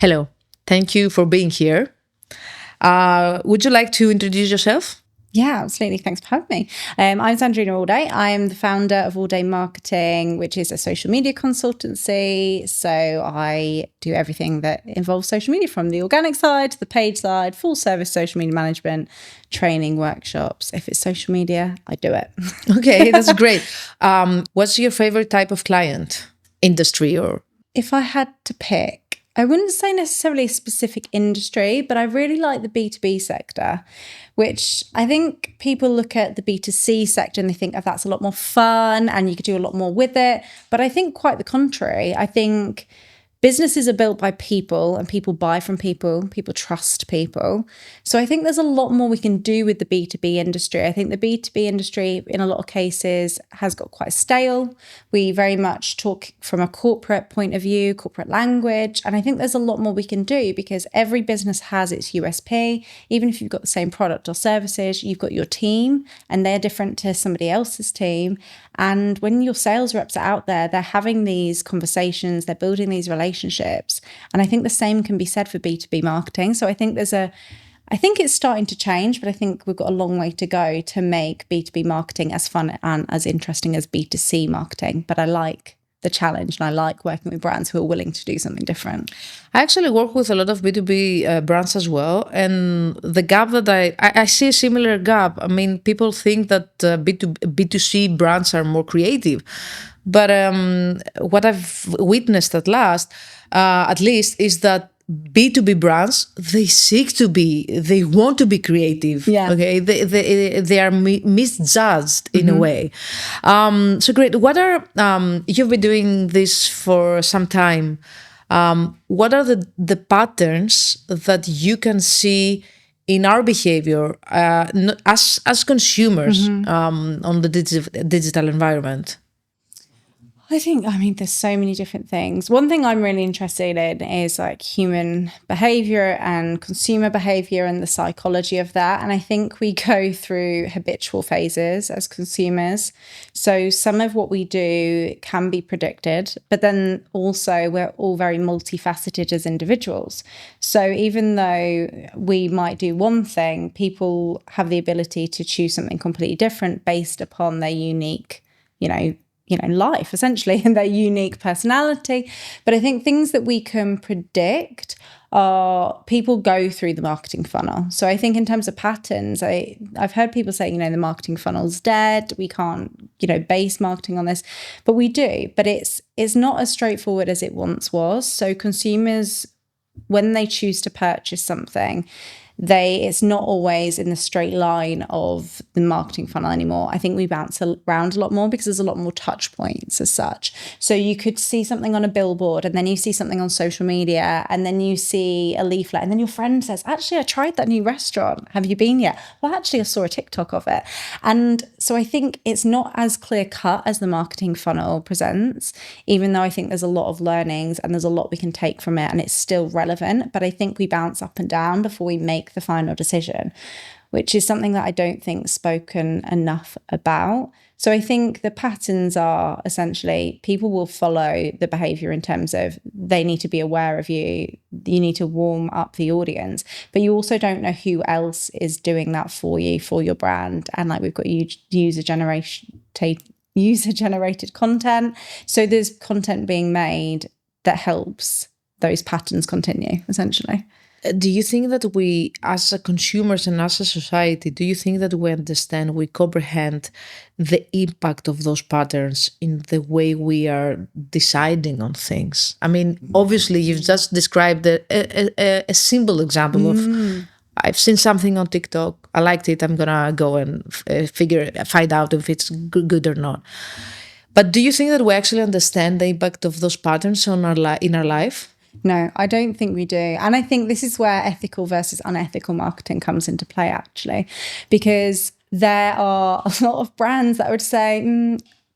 Hello, thank you for being here. Would you like to introduce yourself? Yeah, absolutely. Thanks for having me. I'm Xandrina Allday. I am the founder of Allday Marketing, which is a social media consultancy. So I do everything that involves social media, from the organic side to the paid side, full service social media management, training, workshops. If it's social media, I do it. Okay, that's great. What's your favorite type of client, industry, or? If I had to pick, I wouldn't say necessarily a specific industry, but I really like the B2B sector, which I think people look at the B2C sector and they think, oh, that's a lot more fun and you could do a lot more with it. But I think quite the contrary. I think businesses are built by people and people buy from people. People trust people. So I think there's a lot more we can do with the B2B industry. I think the B2B industry, in a lot of cases, has got quite stale. We very much talk from a corporate point of view, corporate language. And I think there's a lot more we can do because every business has its USP. Even if you've got the same product or services, you've got your team and they're different to somebody else's team. And when your sales reps are out there, they're having these conversations, they're building these relationships. And I think the same can be said for B2B marketing. So I think I think it's starting to change, but I think we've got a long way to go to make B2B marketing as fun and as interesting as B2C marketing. But I like the challenge and I like working with brands who are willing to do something different. I actually work with a lot of B2B brands as well. And the gap that I see a similar gap. I mean, people think that B2C brands are more creative. But what I've witnessed at least is that B2B brands, they want to be creative. Yeah. Okay. They are misjudged in a way. So great. What are, you've been doing this for some time. What are the patterns that you can see in our behavior as consumers on the digital environment? I mean, there's so many different things. One thing I'm really interested in is like human behavior and consumer behavior and the psychology of that. And I think we go through habitual phases as consumers. So some of what we do can be predicted, but then also we're all very multifaceted as individuals. So even though we might do one thing, people have the ability to choose something completely different based upon their unique, life essentially and their unique personality. But I think things that we can predict are people go through the marketing funnel. So I think in terms of patterns, I've heard people say, the marketing funnel's dead. We can't, base marketing on this, but we do. But it's not as straightforward as it once was. So consumers, when they choose to purchase something, it's not always in the straight line of the marketing funnel anymore. I think we bounce around a lot more because there's a lot more touch points as such. So you could see something on a billboard and then you see something on social media and then you see a leaflet and then your friend says, actually, I tried that new restaurant. Have you been yet? Well, actually, I saw a TikTok of it. And so I think it's not as clear cut as the marketing funnel presents, even though I think there's a lot of learnings and there's a lot we can take from it and it's still relevant. But I think we bounce up and down before we make the final decision, which is something that I don't think spoken enough about. So I think the patterns are essentially people will follow the behavior in terms of they need to be aware of you. You need to warm up the audience, but you also don't know who else is doing that for you, for your brand. And like we've got user-generated content. So there's content being made that helps those patterns continue, essentially. Do you think that we, as consumers and as a society, do you think that we understand, we comprehend the impact of those patterns in the way we are deciding on things? I mean, obviously, you've just described a simple example of, I've seen something on TikTok, I liked it, I'm gonna go and find out if it's good or not. But do you think that we actually understand the impact of those patterns in our life? No, I don't think we do. And I think this is where ethical versus unethical marketing comes into play, actually, because there are a lot of brands that would say,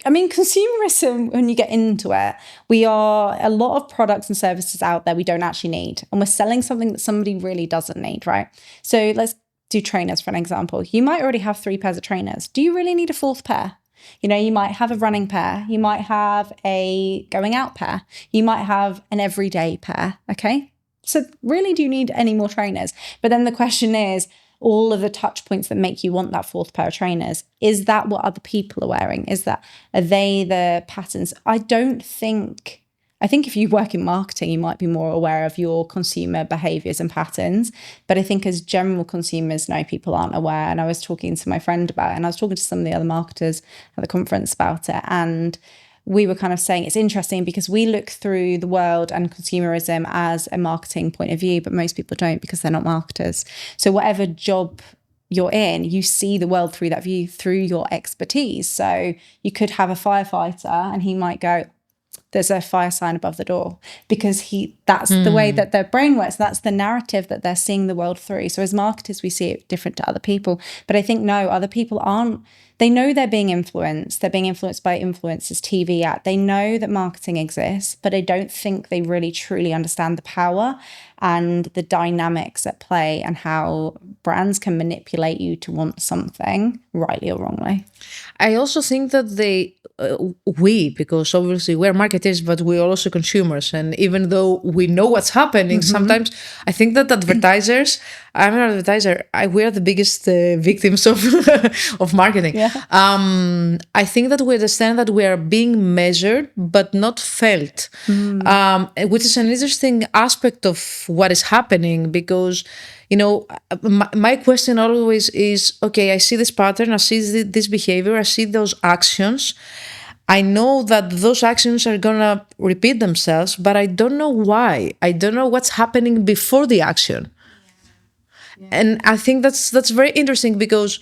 consumerism, when you get into it, we are a lot of products and services out there we don't actually need. And we're selling something that somebody really doesn't need, right? So let's do trainers for an example. You might already have 3 pairs of trainers. Do you really need a 4th pair? You might have a running pair. You might have a going out pair. You might have an everyday pair. Okay. So really, do you need any more trainers? But then the question is, all of the touch points that make you want that fourth pair of trainers, is that what other people are wearing? Are they the patterns? I think if you work in marketing, you might be more aware of your consumer behaviors and patterns. But I think as general consumers, no, people aren't aware. And I was talking to my friend about it, and I was talking to some of the other marketers at the conference about it. And we were kind of saying it's interesting because we look through the world and consumerism as a marketing point of view, but most people don't because they're not marketers. So whatever job you're in, you see the world through that view, through your expertise. So you could have a firefighter and he might go, there's a fire sign above the door, because that's the way that their brain works. That's the narrative that they're seeing the world through. So as marketers, we see it different to other people. But I think, no, other people aren't. They know they're being influenced. They're being influenced by influencers, TV ad. They know that marketing exists, but I don't think they really truly understand the power and the dynamics at play and how brands can manipulate you to want something, rightly or wrongly. I also think that because obviously we're marketers, but we're also consumers. And even though we know what's happening, sometimes I think that advertisers, I'm an advertiser, we are the biggest victims of marketing. Yeah. I think that we understand that we are being measured, but not felt, which is an interesting aspect of what is happening, because my question always is, okay, I see this pattern, I see this behavior, I see those actions. I know that those actions are going to repeat themselves, but I don't know why. I don't know what's happening before the action. Yeah. And I think that's very interesting, because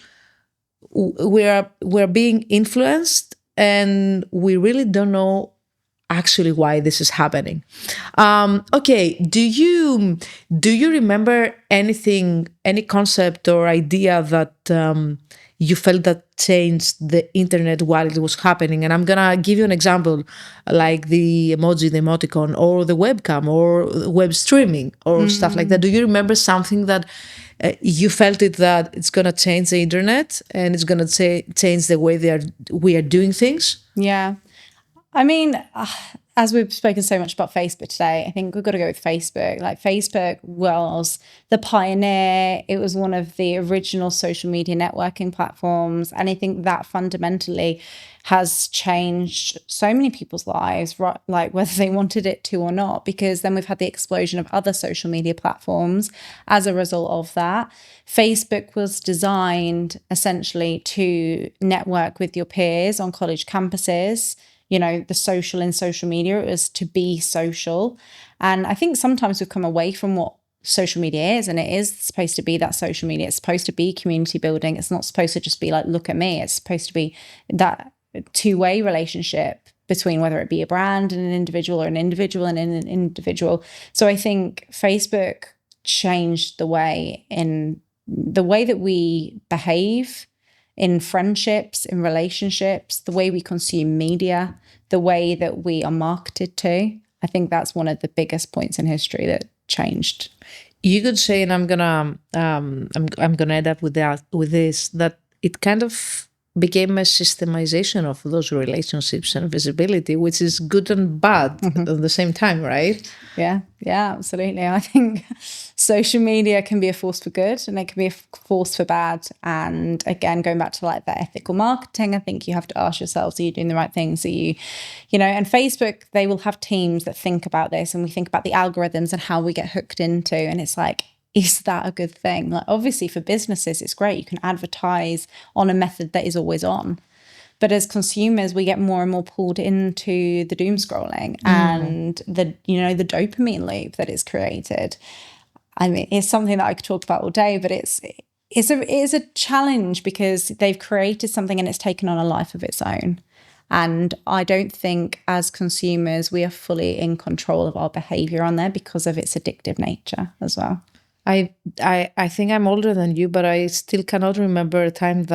we're being influenced and we really don't know actually why this is happening. Okay, do you remember any concept or idea that you felt that changed the internet while it was happening? And I'm gonna give you an example, like the emoji, the emoticon, or the webcam, or web streaming, or stuff like that. Do you remember something that you felt that it's gonna change the internet and it's gonna change the way we are doing things? Yeah. I mean, as we've spoken so much about Facebook today, I think we've got to go with Facebook. Like, Facebook was the pioneer. It was one of the original social media networking platforms. And I think that fundamentally has changed so many people's lives, right? Like, whether they wanted it to or not, because then we've had the explosion of other social media platforms as a result of that. Facebook was designed essentially to network with your peers on college campuses. The social in social media, it was to be social. And I think sometimes we've come away from what social media is, and it is supposed to be that social media. It's supposed to be community building. It's not supposed to just be like, look at me. It's supposed to be that two-way relationship between whether it be a brand and an individual, or an individual and an individual. So I think Facebook changed the way that we behave in friendships, in relationships, the way we consume media, the way that we are marketed to. I think that's one of the biggest points in history that changed. You could say, and I'm gonna end up with this, that it kind of became a systemization of those relationships and visibility, which is good and bad at the same time, right? Yeah, absolutely. I think social media can be a force for good and it can be a force for bad. And again, going back to like the ethical marketing, I think you have to ask yourselves, are you doing the right things? Are you and Facebook, they will have teams that think about this, and we think about the algorithms and how we get hooked into, and it's like, is that a good thing? Like, obviously for businesses, it's great. You can advertise on a method that is always on. But as consumers, we get more and more pulled into the doom scrolling and the dopamine loop that is created. I mean, it's something that I could talk about all day, but it is a challenge, because they've created something and it's taken on a life of its own. And I don't think as consumers, we are fully in control of our behavior on there because of its addictive nature as well. I think I'm older than you, but I still cannot remember a time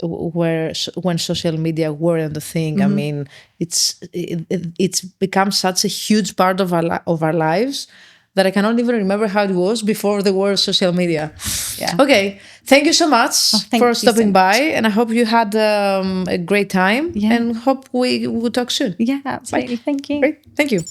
when social media weren't the thing. I mean, it's become such a huge part of our lives that I cannot even remember how it was before the word social media. Yeah. Okay. Thank you so much for stopping by, and I hope you had a great time. Yeah. And hope we will talk soon. Yeah, absolutely. Bye. Thank you. Great. Thank you.